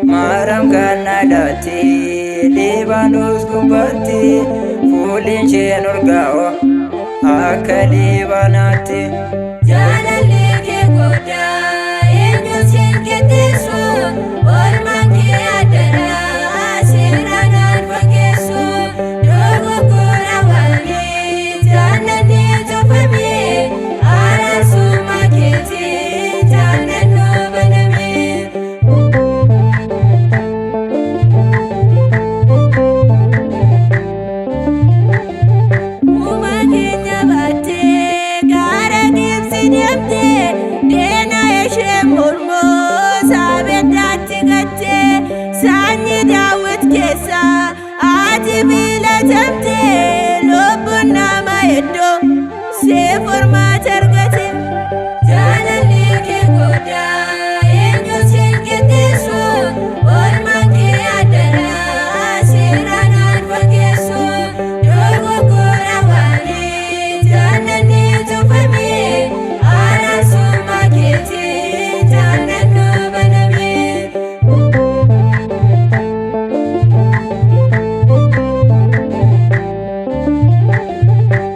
Maram kanadati Libanus gumbati Fulin shenurgao Akka Libanati Jaalalli kee guddaa eenyu siin qixxeessu oolmaan kee addanaa seeraan fageessu dogoggora waliin jaalalli tufamee araarsummaa keetii jaalannoo banamee. Uumaa keenya baattee gaara deemsi deemtee deena ishee mormoo saabeeddaatti gattee saanyii daawwit keessa ati filatamtee lubbuun nama hedduu see furmaata argate. Jaalalli kee guddaa eenyu siin qixxeessu oolmaan kee addanaa seeraan fageessu dogoggora waliin jaalalli tufamee araarsummaa keetii jaalannoo banamee.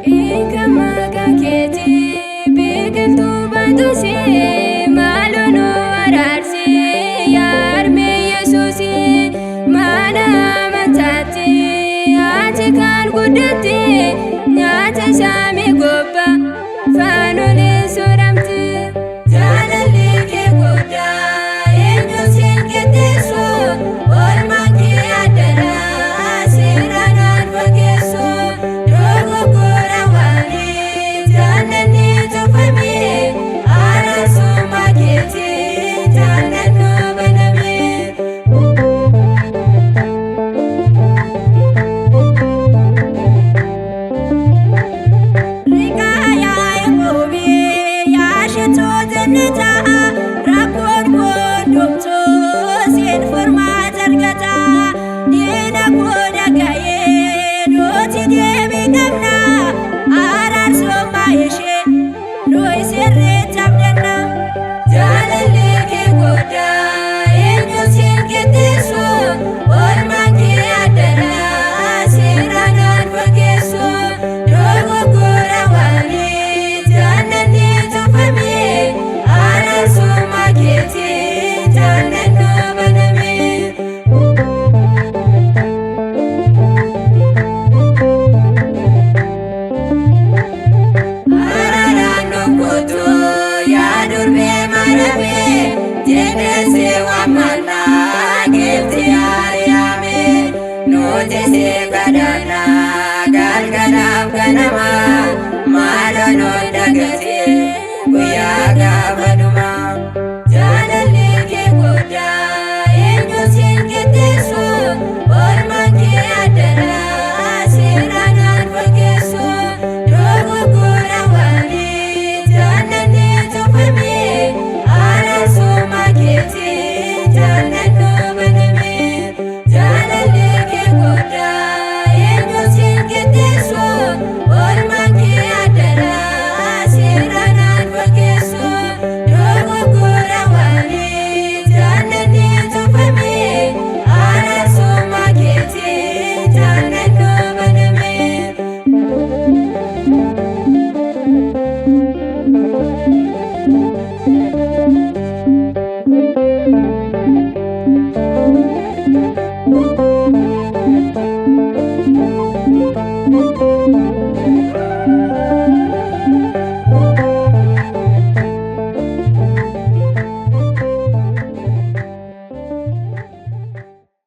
Hiika maqaa keetii biqiltuu baatuusee maaloo nu araarsee yaa harmee Yesuusii mana amantaatti ati kan guddatte nyaata saamii gobbaa faanulee sooramte. Jaalalli kee guddaa eenyu siin qixxeessu oolmaan kee addanaa seeraan fageessu dogoggora waliin jaalalli tufamee araarsummaa keetii jaalannoo banamee. Rigaa yaa eeguumee yaa shittoota ni ta'a rakkoon koondumtuu siin furmaata argata diina koo dhaga'ee nuti deebii qabna araarsummaa ishee nuyi sirriitti abdanna. Jaalalli kee guddaa eenyu siin qixxeessu oolmaan kee addanaa seeraan fageessu dogoggora waliin jaalalli tufamee araarsummaa keetii jaalannoo banamee. Araaraan dhokkotuu yaa durbee maramee jedhesee waamannaa geefti yaari'amee nuti see kadhannaa galgalaaf ganamaa maaloo nuun dagatee guyyaa gaafa dhumaa. Jaalalli kee guddaa eenyu siin qixxeessu oolmaan kee addanaa seeraan fageessu dogoggora waliin jaalalli tufamee araarsummaa keetii jaalannoo banamee. Jaalalli kee guddaa Thank you.